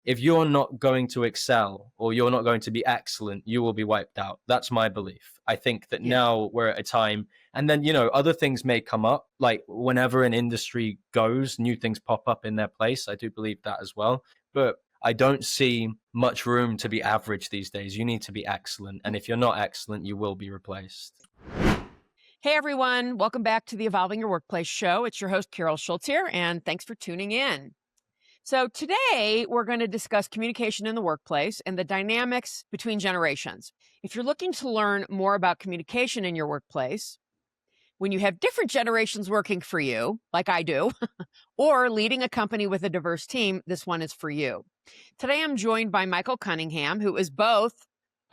if you're not going to excel or you're not going to be excellent, you will be wiped out. That's my belief. I think that Yeah. now we're at a time, and then, you know, other things may come up. Like whenever an industry goes, new things pop up in their place. I do believe that as well. But I don't see much room to be average these days. You need to be excellent. And if you're not excellent, you will be replaced. Hey, everyone. Welcome back to the Evolving Your Workplace show. It's your host, Carol Schultz here, and thanks for tuning in. So today we're going to discuss communication in the workplace and the dynamics between generations. If you're looking to learn more about communication in your workplace, when you have different generations working for you, like I do, or leading a company with a diverse team, this one is for you. Today I'm joined by Michael Cunningham, who is both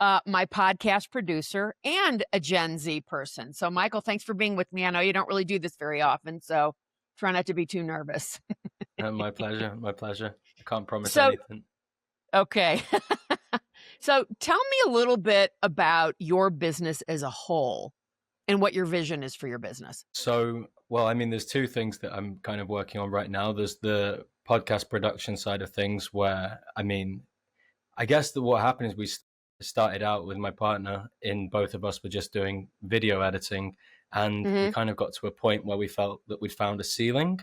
my podcast producer and a Gen Z person. So Michael, thanks for being with me. I know you don't really do this very often, so try not to be too nervous. My pleasure. My pleasure. I can't promise So, anything. okay. So tell me a little bit about your business as a whole and what your vision is for your business. So, well, I mean, there's two things that I'm kind of working on right now. There's the podcast production side of things where, I mean, I guess that what happened is we started out with my partner, in both of us were just doing video editing, and we kind of got to a point where we felt that we'd found a ceiling.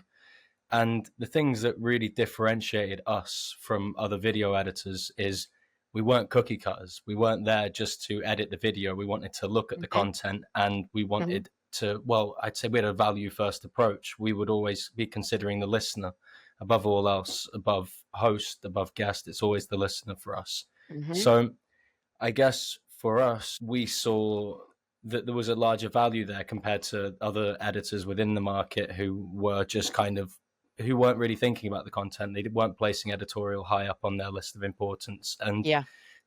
And the things that really differentiated us from other video editors is we weren't cookie cutters. We weren't there just to edit the video. We wanted to look at the content, and we wanted to, well, I'd say we had a value first approach. We would always be considering the listener above all else, above host, above guest. It's always the listener for us. So I guess for us, we saw that there was a larger value there compared to other editors within the market who were just kind of, who weren't really thinking about the content. They weren't placing editorial high up on their list of importance, and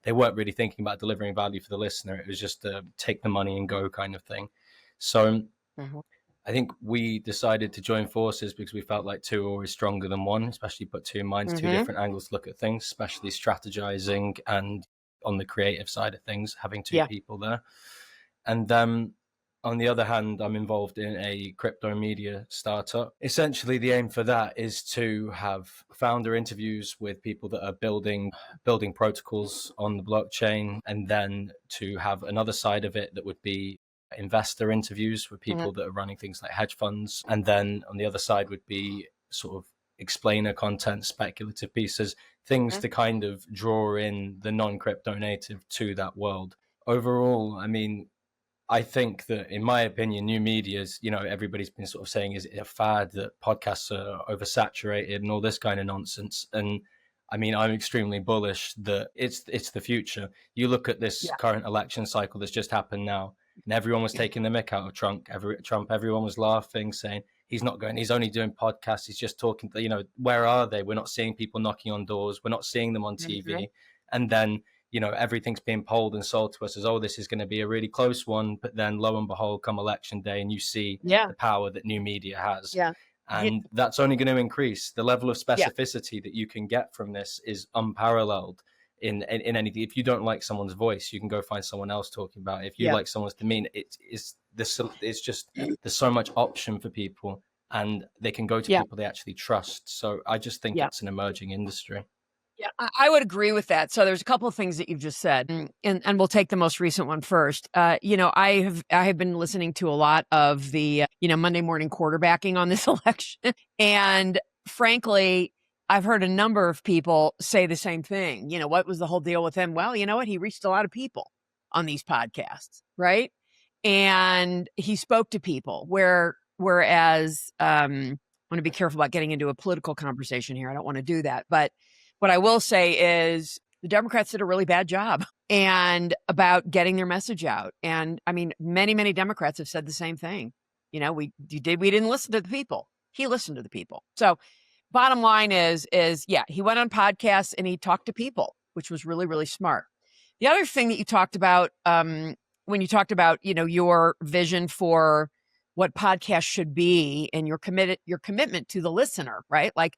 they weren't really thinking about delivering value for the listener. It was just a take the money and go kind of thing. So I think we decided to join forces because we felt like two are always stronger than one, especially put two minds, two different angles to look at things, especially strategizing and on the creative side of things, having two people there. And then on the other hand, I'm involved in a crypto media startup. Essentially, the aim for that is to have founder interviews with people that are building protocols on the blockchain, and then to have another side of it that would be investor interviews with people that are running things like hedge funds. And then on the other side would be sort of explainer content, speculative pieces, things to kind of draw in the non-crypto native to that world. Overall, I mean, I think that, in my opinion, new media is, you know, everybody's been sort of saying, is it a fad that podcasts are oversaturated and all this kind of nonsense? And I mean, I'm extremely bullish that it's the future. You look at this current election cycle that's just happened now, and everyone was taking the mick out of Trump. Everyone was laughing, saying he's not going, he's only doing podcasts. He's just talking, you know, where are they? We're not seeing people knocking on doors. We're not seeing them on TV. And then, you know, everything's being polled and sold to us as, oh, this is going to be a really close one. But then lo and behold, come election day, and you see the power that new media has. And that's only going to increase. The level of specificity that you can get from this is unparalleled in anything. If you don't like someone's voice, you can go find someone else talking about it. If you like someone's demeanor, it's just, there's so much option for people, and they can go to people they actually trust. So I just think it's an emerging industry. Yeah, I would agree with that. So there's a couple of things that you've just said, and we'll take the most recent one first. You know, I have been listening to a lot of the Monday morning quarterbacking on this election, and frankly, I've heard a number of people say the same thing. You know, what was the whole deal with him? Well, you know what? He reached a lot of people on these podcasts, right? And he spoke to people. Whereas I want to be careful about getting into a political conversation here. I don't want to do that, but what I will say is the Democrats did a really bad job and about getting their message out. And I mean, many, many Democrats have said the same thing. You know, we didn't listen to the people. He listened to the people. So bottom line is he went on podcasts and he talked to people, which was really, really smart. The other thing that you talked about when you talked about, you know, your vision for what podcasts should be and your commitment to the listener, right? Like,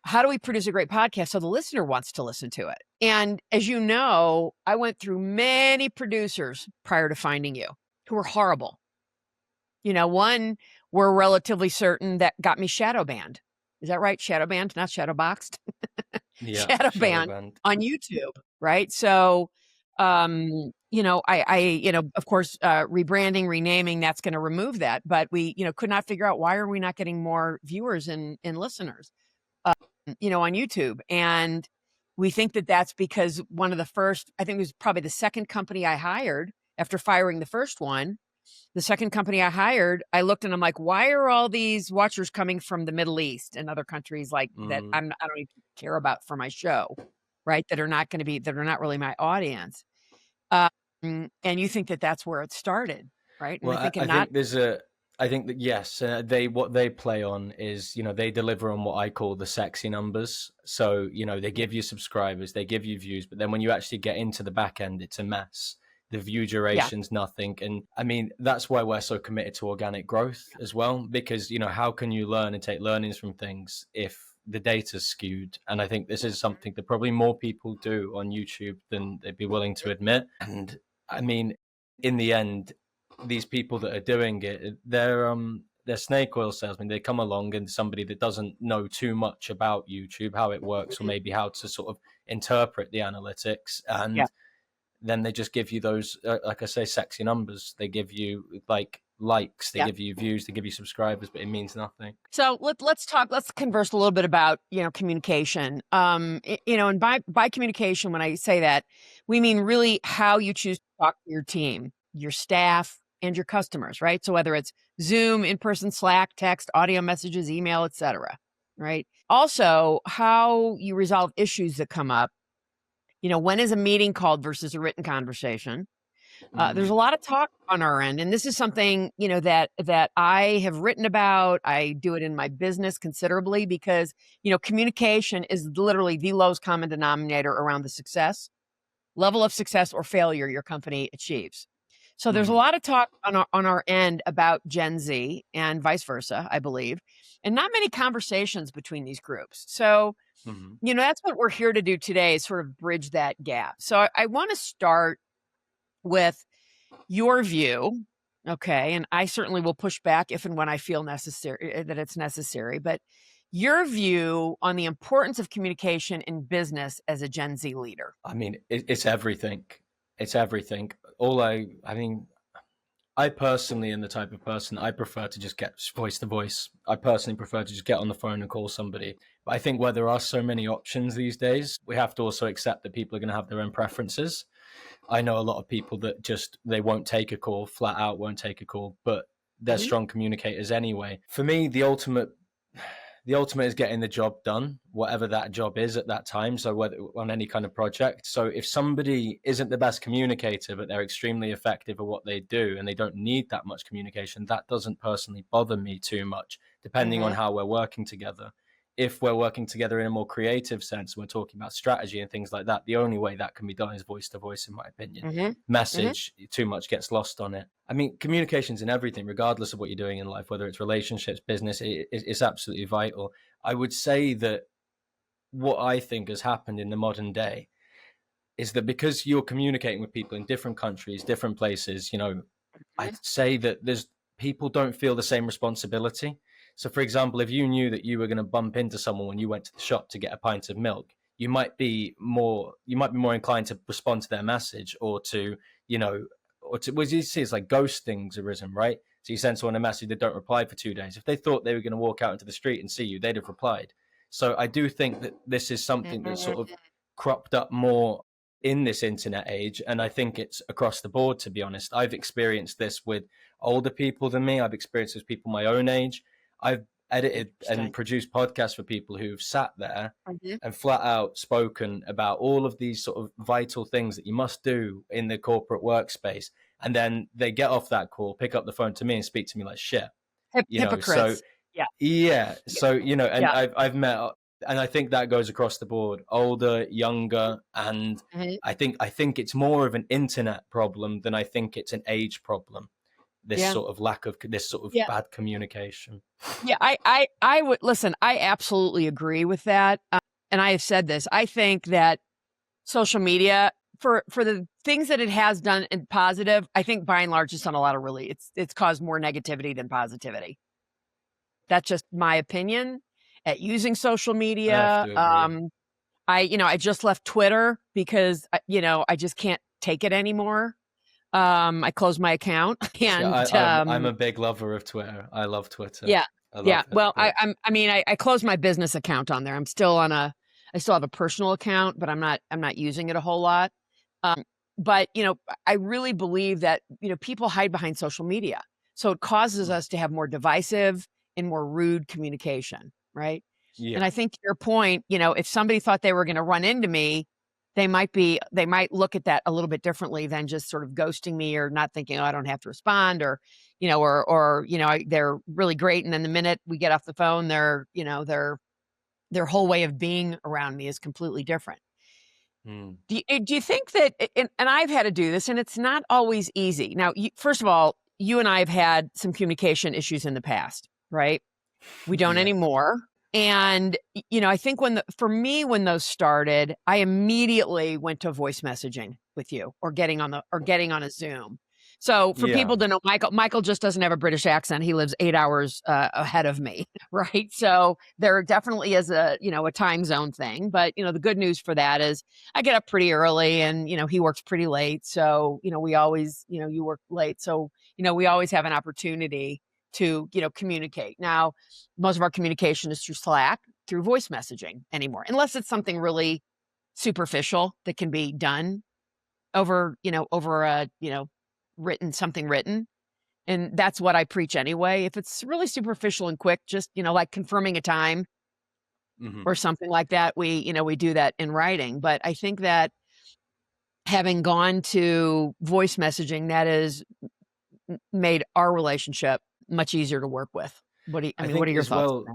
how do we produce a great podcast so the listener wants to listen to it? And as you know, I went through many producers prior to finding you who were horrible. You know, one, we're relatively certain that got me shadow banned. Is that right? Shadow banned, not shadow boxed. Yeah, shadow shadow banned banned. on YouTube, right? So, of course, rebranding, renaming, that's going to remove that. But we, could not figure out why are we not getting more viewers and listeners, on YouTube. And we think that that's because one of the first, I think it was probably the second company I hired after firing the first one. The second company I hired, I looked and I'm like, why are all these watchers coming from the Middle East and other countries like that Mm. I don't even care about for my show, right? That are not really my audience. And you think that that's where it started, right? And Well, I think, I and not, think I think that yes, what they play on is, they deliver on what I call the sexy numbers. So, they give you subscribers, they give you views, but then when you actually get into the back end, it's a mess. The view yeah, duration's nothing. And I mean, that's why we're so committed to organic growth as well, because, how can you learn and take learnings from things if the data's skewed? And I think this is something that probably more people do on YouTube than they'd be willing to admit. And I mean, in the end, these people that are doing it, they're snake oil salesmen. They come along and somebody that doesn't know too much about YouTube, how it works, or mhm, maybe how to sort of interpret the analytics, yeah. and then they just give you those, like I say, sexy numbers. They give you like likes, they Yeah. give you views, they give you subscribers, but it means nothing. So let's converse a little bit about, communication. And by communication, when I say that, we mean really how you choose to talk to your team, your staff, and your customers, right? So whether it's Zoom, in-person, Slack, text, audio messages, email, etc., right? Also, how you resolve issues that come up. When is a meeting called versus a written conversation? There's a Mm. lot of talk on our end, and this is something, that I have written about. I do it in my business considerably because, communication is literally the lowest common denominator around the level of success or failure your company achieves. So there's a Mm. lot of talk on our end about Gen Z and vice versa, I believe, and not many conversations between these groups. So, Mm. that's what we're here to do today is sort of bridge that gap. So I want to start with your view, okay, and I certainly will push back if and when I feel necessary that it's necessary, but your view on the importance of communication in business as a Gen Z leader. I mean, it's everything. It's everything. I mean, I personally am the type of person I prefer to just get voice to voice. I personally prefer to just get on the phone and call somebody. But I think where there are so many options these days, we have to also accept that people are going to have their own preferences. I know a lot of people that just they won't take a call, flat out won't take a call, but they're Mhm. strong communicators anyway. For me, the ultimate is getting the job done, whatever that job is at that time. So whether on any kind of project. So if somebody isn't the best communicator, but they're extremely effective at what they do and they don't need that much communication, that doesn't personally bother me too much, depending on Mhm. how we're working together. If we're working together in a more creative sense, we're talking about strategy and things like that, the only way that can be done is voice to voice, in my opinion. Mhm. Mhm. Message, too much gets lost on it. I mean, communication's in everything, regardless of what you're doing in life, whether it's relationships, business, it's absolutely vital. I would say that what I think has happened in the modern day is that because you're communicating with people in different countries, different places, I'd Mhm. say that there's people don't feel the same responsibility. So, for example, if you knew that you were going to bump into someone when you went to the shop to get a pint of milk, you might be more inclined to respond to their message you know, what you see is like ghosting's arisen, right? So you send someone a message, they don't reply for 2 days. If they thought they were going to walk out into the street and see you, they'd have replied. So I do think that this is something that's sort of Mhm. cropped up more in this internet age, and I think it's across the board. To be honest, I've experienced this with older people than me. I've experienced this with people my own age. I've edited and Interesting. produced podcasts for people who've sat there Mhm. and flat out spoken about all of these sort of vital things that you must do in the corporate workspace, and then they get off that call, pick up the phone to me and speak to me like shit. So Hypocrites. Yeah. yeah, Yeah. so and Yeah. I've met, and I think that goes across the board, older, younger, and Mhm. I think it's more of an internet problem than I think it's an age problem. This Yeah. sort of lack of this sort of Yeah. bad communication. Yeah, I would listen. I absolutely agree with that, and I have said this. I think that social media for the things that it has done in positive, I think by and large it's done a lot of really it's caused more negativity than positivity. That's just my opinion at using social I have media. to agree. I just left Twitter because, I just can't take it anymore. I closed my account Yeah, and, I'm a big lover of Twitter. I love Twitter. yeah, I yeah. love it. Well, But I closed my business account on there. I still have a personal account, but I'm not using it a whole lot. Um, but I really believe that, people hide behind social media. So it causes us to have more divisive and more rude communication, right? And yeah. I think to your point, if somebody thought they were going to run into me, they might look at that a little bit differently than just sort of ghosting me or not thinking, oh, I don't have to respond, or, they're really great. And then the minute we get off the phone, their whole way of being around me is completely different. Mm. Do you think that, and I've had to do this, and it's not always easy. Now, first of all, you and I have had some communication issues in the past, right? We don't Yeah. anymore. And, I think for me, when those started, I immediately went to voice messaging with you or getting on a Zoom. So for Yeah. people to know, Michael just doesn't have a British accent. He lives 8 hours ahead of me. Right. So there definitely is a time zone thing. But, the good news for that is I get up pretty early and, he works pretty late. So, we always, you work late. So, we always have an opportunity to, communicate. Now, most of our communication is through Slack, through voice messaging anymore, unless it's something really superficial that can be done over a, written. And that's what I preach anyway. If it's really superficial and quick, just, like confirming a time Hmm. or something like that, we do that in writing. But I think that having gone to voice messaging, that has made our relationship much easier to work with. I What are think your as thoughts well. on that?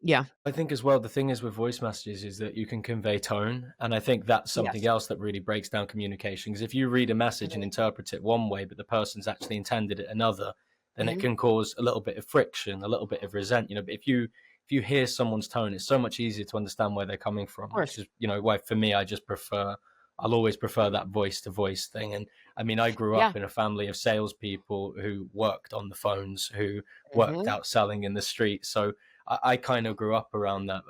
Yeah. I think as well, the thing is with voice messages is that you can convey tone. And I think that's something Yes. else that really breaks down communication. Because if you read a message and Mhm. interpret it one way, but the person's actually intended it another, then it Mhm. can cause a little bit of friction, a little bit of resent. But if you hear someone's tone, it's so much easier to understand where they're coming Of from, which course. is, why for me, I'll always prefer that voice to voice thing. And I mean, I grew Yeah. up in a family of salespeople who worked on the phones, who worked Mhm. out selling in the street. So I kind of grew up around that,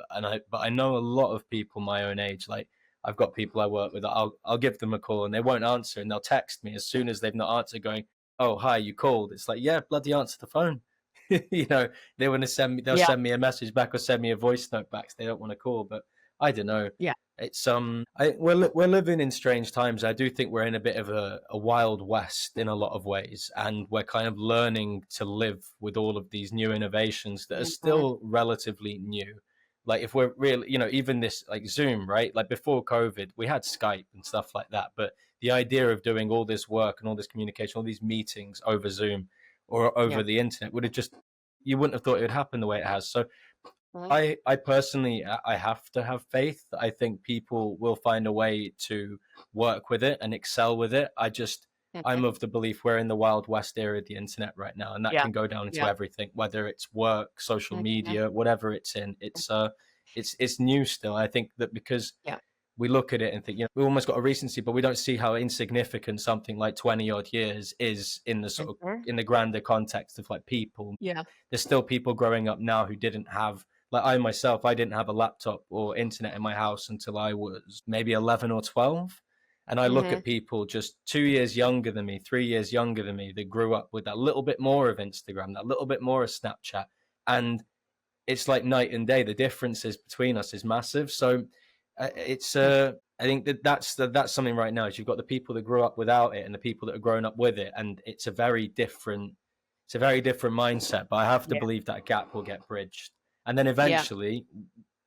but I know a lot of people my own age. Like I've got people I work with. I'll give them a call and they won't answer, and they'll text me as soon as they've not answered, going, "Oh, hi, you called." It's like, yeah, bloody answer the phone. They want to send me. They'll Yeah. send me a message back or send me a voice note back. So they don't want to call, but I don't know. Yeah. It's we're living in strange times. I do think we're in a bit of a wild west in a lot of ways, and we're kind of learning to live with all of these new innovations that are Mhm. still relatively new. Like if we're really, even this like Zoom, right? Like before COVID, we had Skype and stuff like that, but the idea of doing all this work and all this communication, all these meetings over Zoom or Yeah. over the internet would have just you wouldn't have thought it would happen the way it has. So Mhm. I personally I have to have faith. I think people will find a way to work with it and excel with it. I'm Mhm. of the belief we're in the wild west era of the internet right now, and that Yeah. can go down into Yeah. everything, whether it's work, social Mhm. media, whatever it's in. It's new still. I think that because Yeah. we look at it and think, we almost got a recency, but we don't see how insignificant something like 20 odd years is in the sort of Mhm. in the grander context of like people. Yeah. There's still people growing up now who didn't have like I myself, I didn't have a laptop or internet in my house until I was maybe 11 or 12. And I look Mhm. at people just 2 years younger than me, 3 years younger than me, that grew up with that little bit more of Instagram, that little bit more of Snapchat. And it's like night and day. The differences between us is massive. So Yeah. I think that's something right now. Is you've got the people that grew up without it and the people that are growing up with it, and it's a very different mindset. But I have to Yeah. believe that gap will get bridged, and then Yeah. eventually,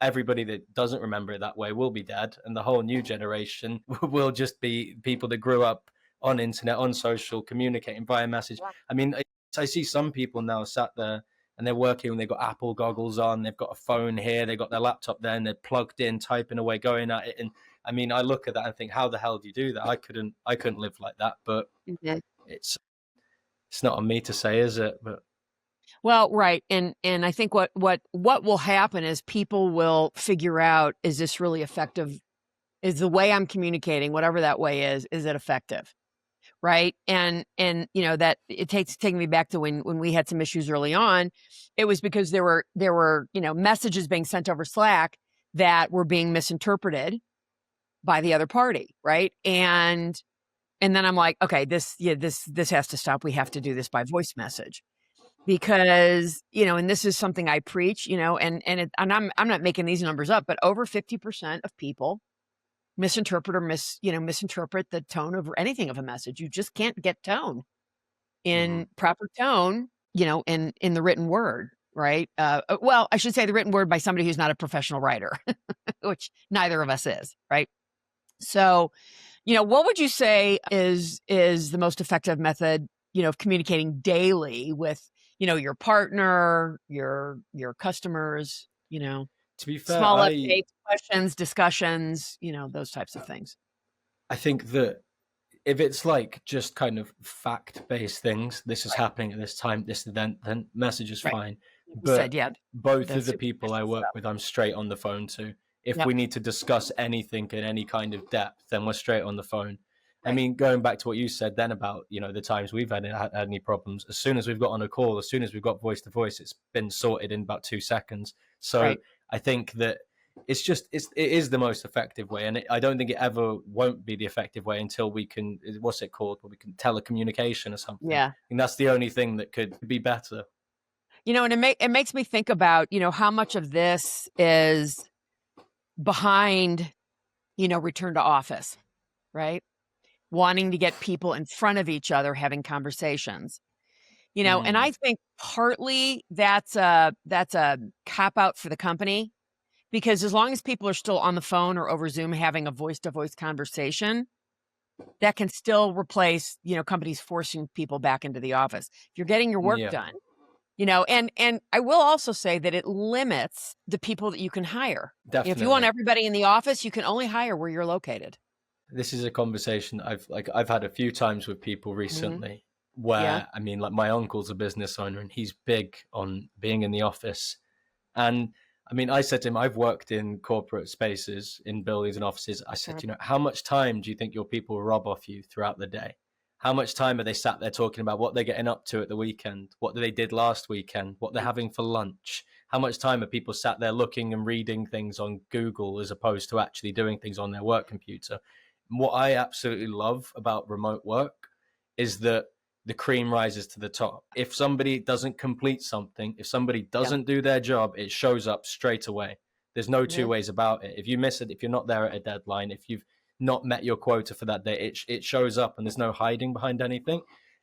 everybody that doesn't remember it that way will be dead, and the whole new generation will just be people that grew up on internet, on social, communicating via message. Yeah. I mean, I see some people now sat there and they're working and they've got Apple goggles on, they've got a phone here, they've got their laptop there, and they're plugged in, typing away, going at it. And I mean, I look at that and think, how the hell do you do that? I couldn't live like that. But Mhm. it's it's not on me to say, is it? But Well, right. And I think what will happen is people will figure out, is this really effective? Is the way I'm communicating, whatever that way is it effective? Right. And that it takes taking me back to when we had some issues early on. It was because there were messages being sent over Slack that were being misinterpreted. by the other party, right? And then I'm like, okay, this has to stop. We have to do this by voice message because, and this is something I preach, and I'm not making these numbers up, but over 50% of people misinterpret or misinterpret the tone of anything of a message. You just can't get tone Hmm. in proper tone, in the written word, right? Well, I should say the written word by somebody who's not a professional writer, which neither of us is, right? So, what would you say is the most effective method, of communicating daily with, your partner, your customers, To be fair, small updates, questions, discussions, those types of things. I think that if it's like just kind of fact-based things, this is Right. happening at this time, this event, then message is Right. fine. You said, But yeah, both the of the people I superficial work stuff. with, I'm straight on the phone to. If Yep. we need to discuss anything in any kind of depth, then we're straight on the phone. I Right. mean, going back to what you said then about, the times we've had any problems, as soon as we've got on a call, as soon as we've got voice to voice, it's been sorted in about 2 seconds. So Right. I think that it is the most effective way, and I don't think it ever won't be the effective way until we can, what's it called, we can telecommunication or something, Yeah. and that's the only thing that could be better. And it makes me think about, how much of this is behind, return to office, right? Wanting to get people in front of each other having conversations. And Mm, I think partly that's a cop out for the company because as long as people are still on the phone or over Zoom having a voice to voice conversation, that can still replace, companies forcing people back into the office. If you're getting your work yeah, done, and I will also say that it limits the people that you can hire. If you want definitely. everybody in the office, you can only hire where you're located. This is a conversation I've had a few times with people Mhm. recently Yeah. where, I mean, like, my uncle's a business owner and he's big on being in the office. And I mean, I said to him, I've worked in corporate spaces, in buildings and offices. I said, Mhm. how much time do you think your people rob off you throughout the day? How much time are they sat there talking about what they're getting up to at the weekend, what they did last weekend, what they're Yeah. having for lunch? How much time are people sat there looking and reading things on Google as opposed to actually doing things on their work computer? What I absolutely love about remote work is that the cream rises to the top. If somebody doesn't complete something, if somebody Yeah. doesn't do their job, it shows up straight away. There's no two Yeah. ways about it. If you miss it, if you're not there at a deadline, if you've not met your quota for that day, it shows up and there's no hiding behind anything.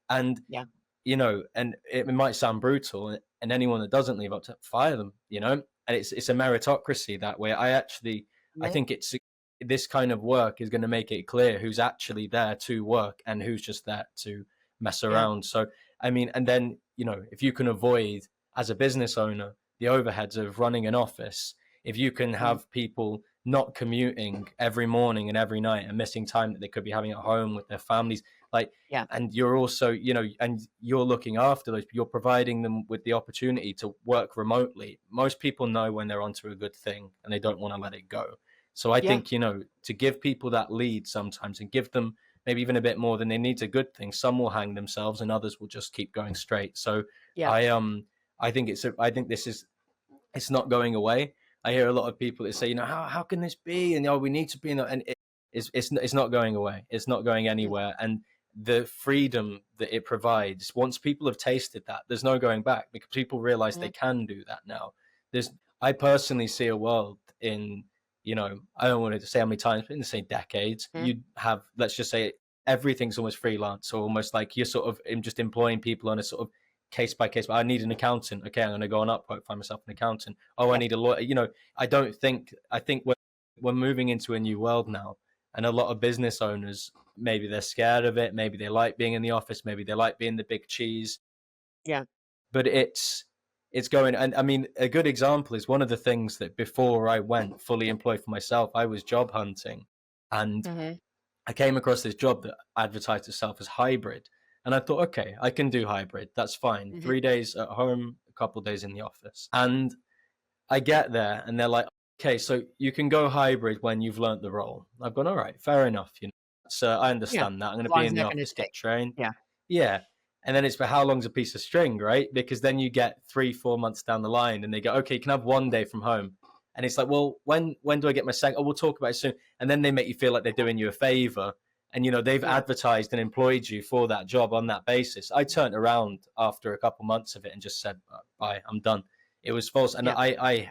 And, Yeah. and it might sound brutal, and anyone that doesn't leave up to fire them, and it's a meritocracy that way. I Yeah. think it's this kind of work is going to make it clear who's actually there to work and who's just there to mess Yeah. around. So, I mean, and then, if you can avoid, as a business owner, the overheads of running an office, if you can Mhm. have people not commuting every morning and every night and missing time that they could be having at home with their families, like, Yeah. and you're also, and you're looking after those, you're providing them with the opportunity to work remotely. Most people know when they're onto a good thing and they don't want to let it go. So I Yeah. think, to give people that lead sometimes and give them maybe even a bit more than they need a good thing. Some will hang themselves and others will just keep going straight. So Yeah. I think I think this is, it's not going away. I hear a lot of people that say, how can this be? And we need to be in, and it's not going away. It's not going Yeah. anywhere. And the freedom that it provides, once people have tasted that, there's no going back because people realize they Mhm. can do that now. There's, I personally see a world in, I don't want to say how many times, but in the same decades, Mhm. you'd have, let's just say, everything's almost freelance, or almost like you're sort of just employing people on a sort of case by case. I need an accountant. Okay, I'm going to go on Upwork, find myself an accountant. Oh, I Yeah. need a lawyer. I think we're moving into a new world now, and a lot of business owners, maybe they're scared of it. Maybe they like being in the office. Maybe they like being the big cheese. Yeah. But it's going. And I mean, a good example is one of the things that before I went fully employed for myself, I was job hunting, and Mhm. I came across this job that advertised itself as hybrid. And I thought, okay, I can do hybrid. That's fine. Mhm. 3 days at home, a couple of days in the office. And I get there and they're like, okay, so you can go hybrid when you've learnt the role. I've gone, all right, fair enough. So I Yeah. understand that. I'm going As to long be as in it's the not gonna office, take. get trained. Yeah. Yeah. And then it's for how long's a piece of string, right? Because then you get 3, 4 months down the line and they go, okay, you can have one day from home. And it's like, well, when do I get my second? Oh, we'll talk about it soon. And then they make you feel like they're doing you a favor. And, they've advertised and employed you for that job on that basis. I turned around after a couple months of it and just said, bye, I'm done. It was false. And Yeah.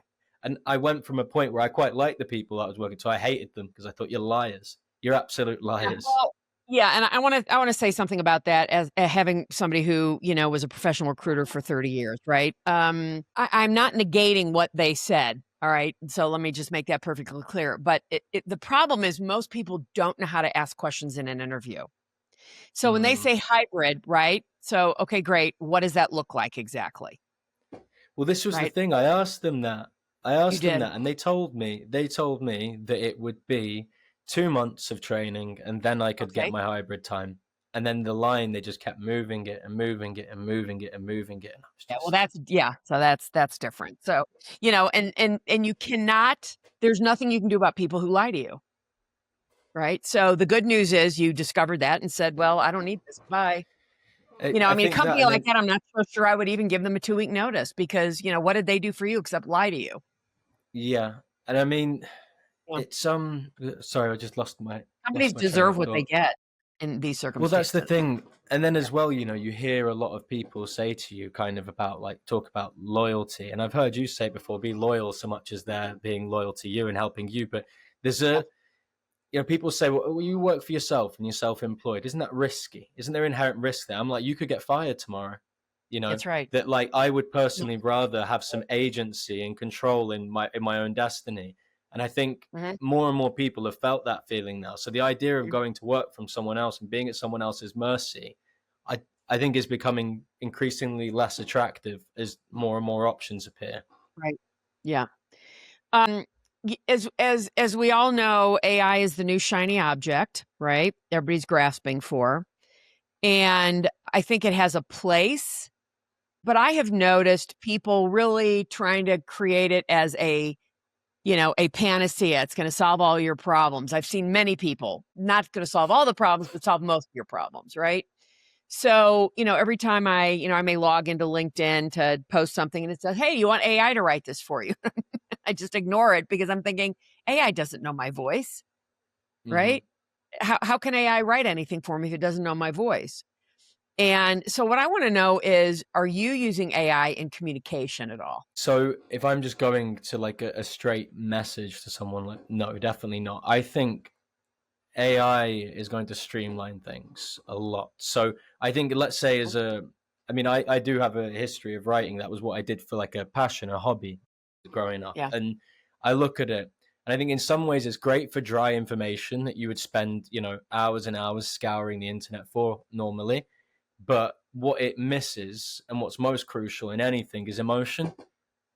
I went from a point where I quite liked the people that I was working to. I hated them because I thought, you're liars. You're absolute Yeah, liars. well, yeah, and I wanna say something about that as having somebody who, was a professional recruiter for 30 years, right? I'm not negating what they said, all right? So let me just make that perfectly clear, but the problem is most people don't know how to ask questions in an interview. So when they Mm. say hybrid, right? So, okay, great. What does that look like exactly? Well, this was the Right? thing. I asked them that. You did. And they told me that it would be 2 months of training, and then I could get Okay. my hybrid time. And then the line, they just kept moving it and moving it and moving it and moving it, and I was Yeah, well, just, so that's different. So, and you cannot there's nothing you can do about people who lie to you, right? So the good news is you discovered that and said, "Well, I don't need this. Bye." I I mean, a think that, company and like then that, I'm not so sure I would even give them a 2-week notice because, what did they do for you except lie to you? yeah, and I mean, Yeah. it's sorry, I just Companies lost my train deserve of what they thought. get in these Well, that's the circumstances. thing. And then Yeah. as well, you hear a lot of people say to you kind of about like talk about loyalty. And I've heard you say before, be loyal so much as they're being loyal to you and helping you. But there's Yeah. people say, well, you work for yourself and you're self-employed. Isn't that risky? Isn't there inherent risk there? I'm like, you could get fired tomorrow. That's right. That like I would Yeah. personally rather have some agency and control in my own destiny. And I think Mhm. more and more people have felt that feeling now. So the idea of Mhm. going to work from someone else and being at someone else's mercy, I I think is becoming increasingly less attractive as more and more options appear. Right. Yeah. Um, as we all know, AI is the new shiny object, right? Everybody's grasping for. And I think it has a place, but I have noticed people really trying to create it as a panacea. It's going to solve all your problems. I've seen many people not going to solve all the problems, but solve most of your problems, right? So, every time I may log into LinkedIn to post something and it says, "Hey, you want AI to write this for you?" I just ignore it because I'm thinking AI doesn't know my voice, Hmm. right? How can AI write anything for me if it doesn't know my voice? And so what I want to know is, are you using AI in communication at all? So if I'm just going to like a straight message to someone, like no, definitely not. I think AI is going to streamline things a lot. So I think, let's say, I mean, I do have a history of writing. That was what I did for like a passion, a hobby growing up. Yeah. And I look at it and I think in some ways it's great for dry information that you would spend, hours and hours scouring the internet for normally. But what it misses and what's most crucial in anything is emotion.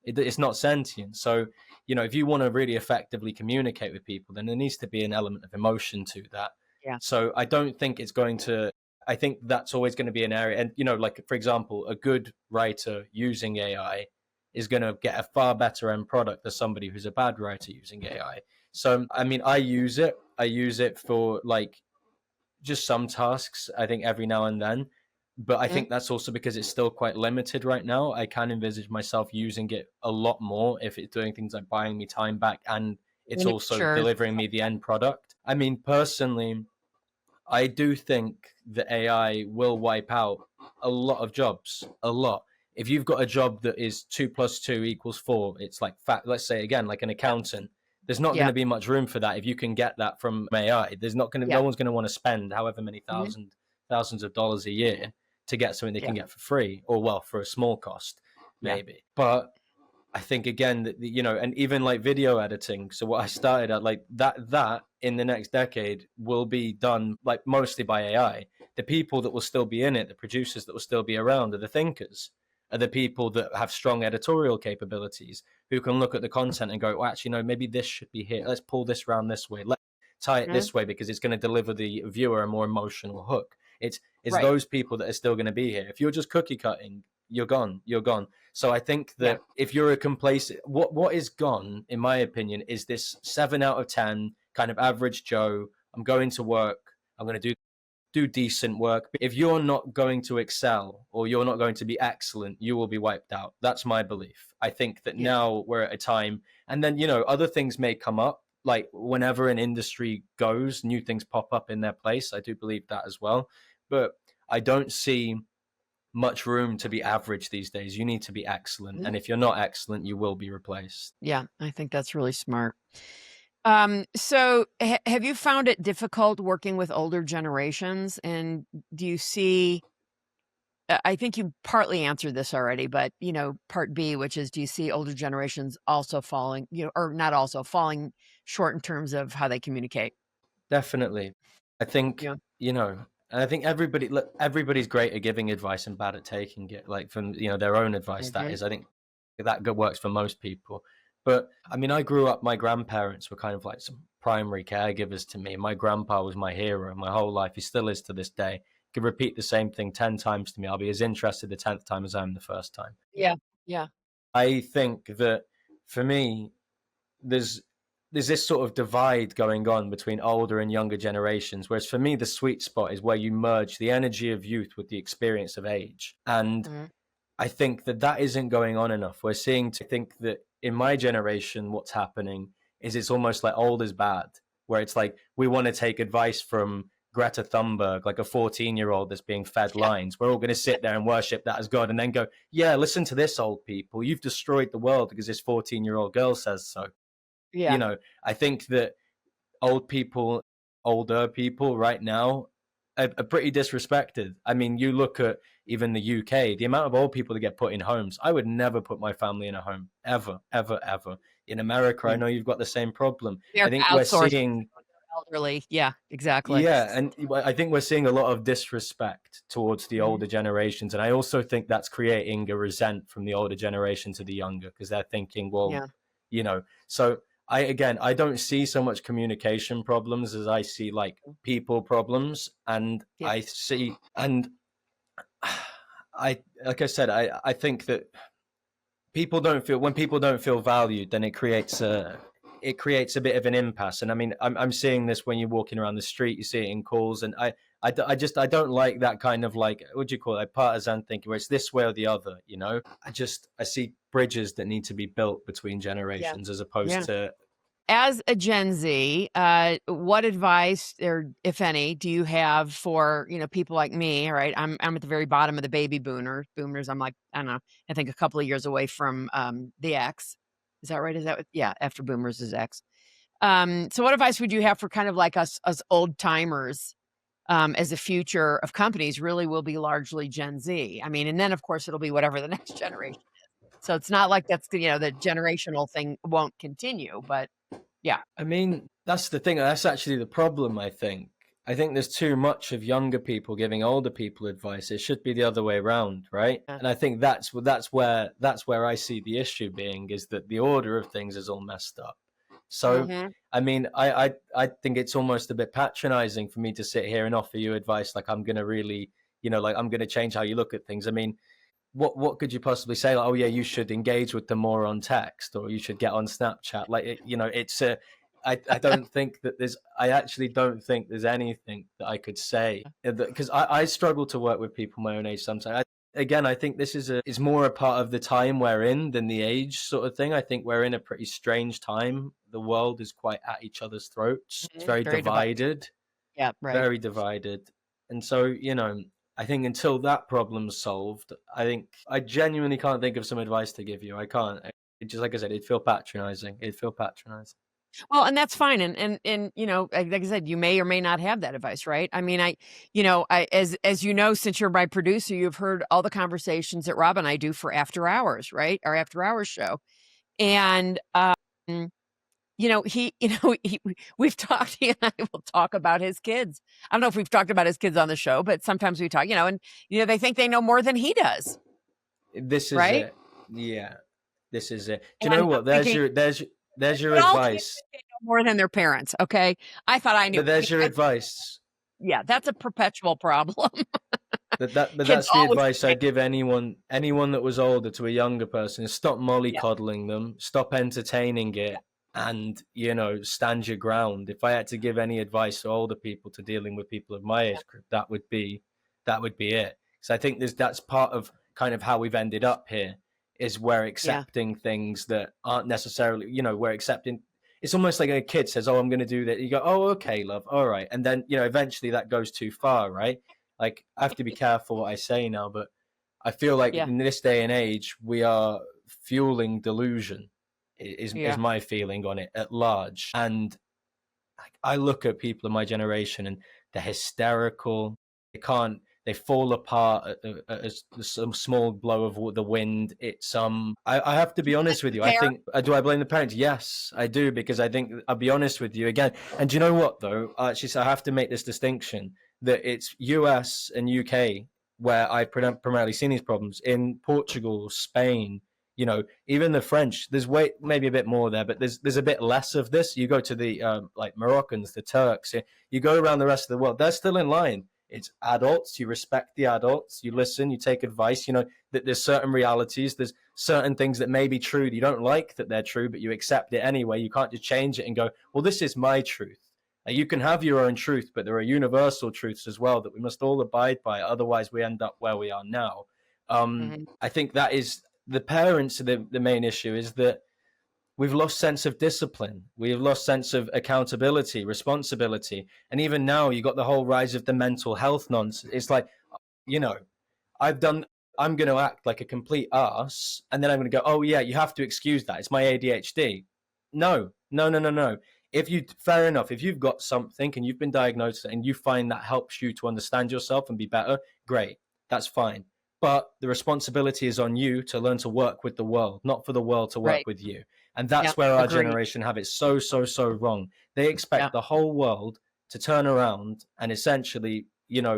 It's not sentient. So, if you want to really effectively communicate with people, then there needs to be an element of emotion to that. Yeah. So, I don't think it's going to, I think that's always going to be an area. And, like, for example, a good writer using AI is going to get a far better end product than somebody who's a bad writer using AI. So, I mean, I use it. I use it for like just some tasks, I think, every now and then. But I Mhm. think that's also because it's still quite limited right now. I can envisage myself using it a lot more if it's doing things like buying me time back and it's Painting also pictures and delivering stuff me the like end product. I mean, personally, I do think that AI will wipe out a lot of jobs, a lot. If you've got a job that is 2 plus 2 equals 4, it's like let's say again, like an that. accountant. There's not going Yeah. to be much room for that if you can get that from AI. Yeah. No one's going to want to spend however many Mhm. thousands of dollars a year to get something they Yeah. can get for free, or well, for a small cost, Yeah. maybe. But I think again that and even like video editing. So what I started at, like that in the next decade will be done like mostly by AI. The people that will still be in it, the producers that will still be around, are the thinkers, are the people that have strong editorial capabilities, who can look at the content and go, well, actually, no, maybe this should be here. Let's pull this around this way. Let's tie it Mhm. this way because it's going to deliver the viewer a more emotional hook. It's Right. those people that are still going to be here. If you're just cookie cutting, you're gone. You're gone. So I think Yeah. that if you're a complacent, what is gone, in my opinion, is this 7 out of 10 kind of average Joe. I'm going to work. I'm going to do do decent work. If you're not going to excel or you're not going to be excellent, you will be wiped out. That's my belief. I think that Yeah. now we're at a time, and then, other things may come up. Like whenever an industry goes, new things pop up in their place. I do believe that as well. But I don't see much room to be average these days. You need to be excellent. And if you're not excellent, you will be replaced. Yeah, I think that's really smart. So have you found it difficult working with older generations? And do you see, I think you partly answered this already, but, part B, which is, do you see older generations also falling, or not also falling short in terms of how they communicate? Definitely. I think, Yeah. and I think everybody's great at giving advice and bad at taking it, like from, their own advice, that Mhm. is. I think that good works for most people. But I mean, I grew up, my grandparents were kind of like some primary caregivers to me. My grandpa was my hero my whole life. He still is to this day. He could repeat the same thing 10 times to me. I'll be as interested the 10th time as I am the first time. Yeah. Yeah. I think that for me, there's this sort of divide going on between older and younger generations, whereas for me the sweet spot is where you merge the energy of youth with the experience of age. And Mhm. I think that that isn't going on enough. We're seeing to think that in my generation what's happening is it's almost like old is bad, where it's like we want to take advice from Greta Thunberg, like a 14-year-old that's being fed Yeah. lines. We're all going to sit there and worship that as God and then go, yeah, listen to this, old people. You've destroyed the world because this 14-year-old girl says so. Yeah. I think that older people right now are pretty disrespected. I mean, you look at even the UK, the amount of old people that get put in homes. I would never put my family in a home, ever, ever, ever. In America, I Yeah. know you've got the same problem. I They're think we're outsourced seeing, elderly. Yeah, exactly. yeah, and I think we're seeing a lot of disrespect towards the Mhm. older generations. And I also think that's creating a resent from the older generation to the younger, because they're thinking, well, Yeah. so I don't see so much communication problems as I see like people problems. And Yeah. I see, and I, like I said, I think that when people don't feel valued, then it creates a bit of an impasse. And I mean, I'm seeing this when you're walking around the street, you see it in calls, and I don't like that kind of, like, what do you call it, like partisan thinking, where it's this way or the other. I see bridges that need to be built between Yeah. generations as opposed Yeah. to. As a Gen Z, what advice, or if any, do you have for, people like me? All right, I'm at the very bottom of the baby boomers. I'm like, I don't know, I think a couple of years away from the X. Is that right? Is that yeah? After boomers is X. So what advice would you have for kind of like us old timers, as the future of companies really will be largely Gen Z? I mean, and then of course it'll be whatever the next generation. So it's not like that's the generational thing won't continue, but yeah. I mean, that's the thing. That's actually the problem, I think. I think there's too much of younger people giving older people advice. It should be the other way around, right? Yeah. And I think that's where I see the issue being, is that the order of things is all messed up. So, Mhm. I mean, I think it's almost a bit patronizing for me to sit here and offer you advice like I'm gonna really, like I'm gonna change how you look at things. I mean, what could you possibly say? Like, oh yeah, you should engage with them more on text, or you should get on Snapchat. Like, it's a. I don't think that there's. I actually don't think there's anything that I could say, because I struggle to work with people my own age sometimes. Again, I think this is more a part of the time we're in than the age sort of thing. I think we're in a pretty strange time. The world is quite at each other's throats. It's Mhm. very Very divided. divided, Yeah, right. very divided. And so, I think until that problem's solved, I think I genuinely can't think of some advice to give you. I can't. It just, like I said, it'd feel patronizing. It'd feel patronizing. Well, and that's fine, and like I said, you may or may not have that advice, right? I mean, as you know, since you're my producer, you've heard all the conversations that Rob and I do for After Hours, right? Our After Hours show. And we've talked, he and I will talk about his kids. I don't know if we've talked about his kids on the show, but sometimes we talk, and they think they know more than he does, This is right? it. Yeah, this is it. Do you And know I'm what? thinking, There's your but all kids advice. think they know more than their parents, okay? I thought I knew. But there's your advice. Yeah, that's a perpetual problem. But Kids that's the always advice think I'd give anyone that was older to a younger person: is stop yeah, mollycoddling them, stop entertaining it, and, stand your ground. If I had to give any advice to older people to dealing with people of my age group, that would be it. So I think that's part of kind of how we've ended up here, is we're Yeah. accepting things that aren't necessarily, we're accepting. It's almost like a kid says, "Oh, I'm going to do that." You go, "Oh, okay, love. All right." And then, eventually that goes too far, right? Like, I have to be careful what I say now, but I feel like Yeah. in this day and age, we are fueling delusion, is Yeah. my feeling on it at large. And I look at people of my generation and they're hysterical. They fall apart at some small blow of the wind. I have to be honest with you. I think, do I blame the parents? Yes, I do, because I think, I'll be honest with you again. And do you know what, though? Actually, so I have to make this distinction that it's US and UK where I've primarily seen these problems. In Portugal, Spain, even the French, there's maybe a bit more there, but there's a bit less of this. You go to the like Moroccans, the Turks, you go around the rest of the world, they're still in line. It's adults. You respect the adults. You listen. You take advice. That there's certain realities. There's certain things that may be true. You don't like that they're true, but you accept it anyway. You can't just change it and go, "Well, this is my truth." You can have your own truth, but there are universal truths as well that we must all abide by. Otherwise, we end up where we are now. I think that is the parents. The main issue is that we've lost sense of discipline. We've lost sense of accountability, responsibility. And even now, you got the whole rise of the mental health nonsense. It's like, you know, I'm going to act like a complete ass. And then I'm going to go, "Oh, yeah, you have to excuse that. It's my ADHD." No, no, no, no, no. Fair enough, if you've got something and you've been diagnosed and you find that helps you to understand yourself and be better, great. That's fine. But the responsibility is on you to learn to work with the world, not for the world to work Right. with you. And Yeah. that's where our Agreed. generation have it so, so, so wrong. They Yeah. expect the whole world to turn around and essentially,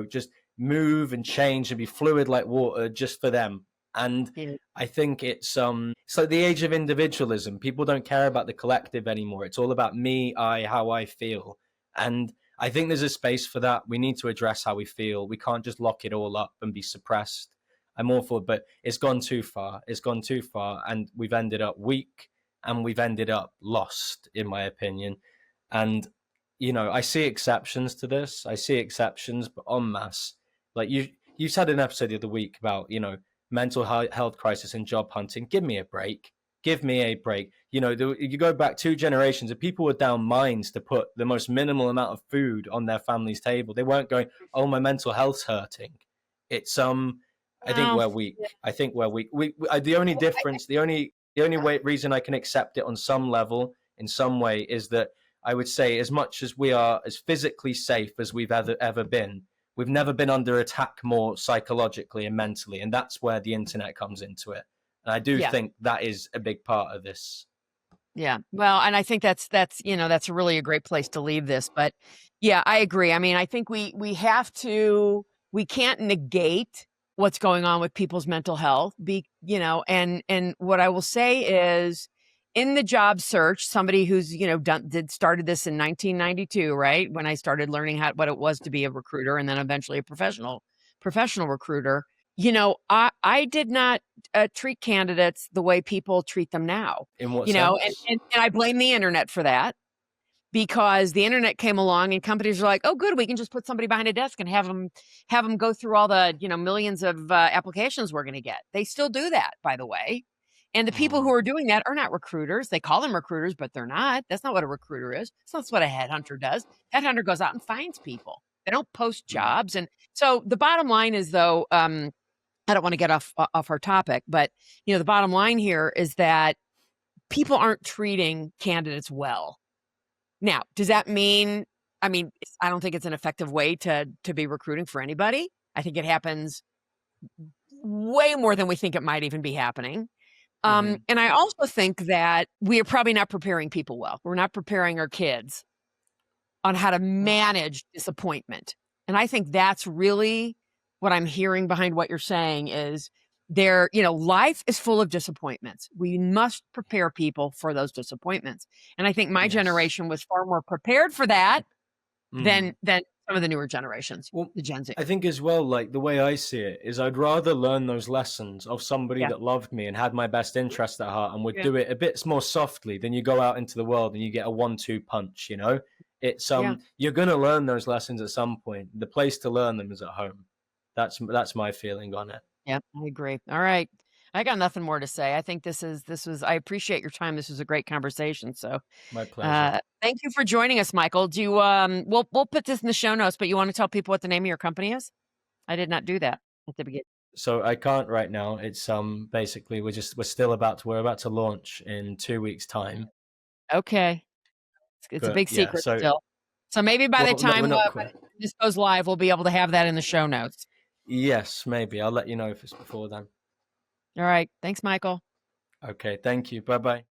just move and change and be fluid like water just for them. And Yeah. I think it's like the age of individualism. People don't care about the collective anymore. It's all about me, how I feel. And I think there's a space for that. We need to address how we feel. We can't just lock it all up and be suppressed. I'm all for it, but it's gone too far. It's gone too far, and we've ended up weak and we've ended up lost, in my opinion. And I see exceptions to this. I see exceptions, but en masse, like you said an episode the other week about mental health crisis and job hunting. Give me a break. Give me a break. You go back 2 generations and people were down mines to put the most minimal amount of food on their family's table. They weren't going, "Oh, my mental health's hurting." It's I think Well, we're weak. I think we're weak. The only difference, reason I can accept it on some level, in some way, is that I would say, as much as we are as physically safe as we've ever been, we've never been under attack more psychologically and mentally, and that's where the internet comes into it. And I do yeah. think that is a big part of this. Yeah. Well, and I think that's really a great place to leave this. But yeah, I agree. I mean, I think we can't negate what's going on with people's mental health. And what I will say is, in the job search, somebody who's, started this in 1992, right? When I started learning what it was to be a recruiter, and then eventually a professional recruiter. I did not treat candidates the way people treat them now. In what And, sense? and I blame the internet for that, because the internet came along and companies are like, "Oh, good, we can just put somebody behind a desk and have them go through all the millions of applications we're going to get." They still do that, by the way. And the people who Mm, are doing that are not recruiters. They call them recruiters, but they're not. That's not what a recruiter is. That's not what a headhunter does. Headhunter goes out and finds people. They don't post mm, jobs. And so the bottom line is, though, I don't want to get off our topic, but the bottom line here is that people aren't treating candidates well. Now, does that mean? I mean, I don't think it's an effective way to be recruiting for anybody. I think it happens way more than we think it might even be happening. mm-hmm, And I also think that we are probably not preparing people well. We're not preparing our kids on how to manage disappointment. And I think that's really what I'm hearing behind what you're saying is life is full of disappointments. We must prepare people for those disappointments. And I think my yes. generation was far more prepared for that Mm-hmm. than some of the newer generations, Well, the Gen Z. I think as well, like the way I see it is I'd rather learn those lessons of somebody Yeah. that loved me and had my best interest at heart and would Yeah. do it a bit more softly than you go out into the world and you get a 1-2 punch, you know? It's Yeah. you're gonna learn those lessons at some point. The place to learn them is at home. That's my feeling on it. Yeah, I agree. All right. I got nothing more to say. I think this was I appreciate your time. This was a great conversation. So, My pleasure. thank you for joining us, Michael. Do you we'll put this in the show notes, but you want to tell people what the name of your company is? I did not do that at the beginning. So I can't right now. It's basically we're about to launch in 2 weeks' time. Okay. It's a But big yeah, secret so still. So maybe by the well, no, we're time not by the quite. time this goes live, we'll be able to have that in the show notes. Yes, maybe. I'll let you know if it's before then. All right. Thanks, Michael. Okay, thank you. Bye bye.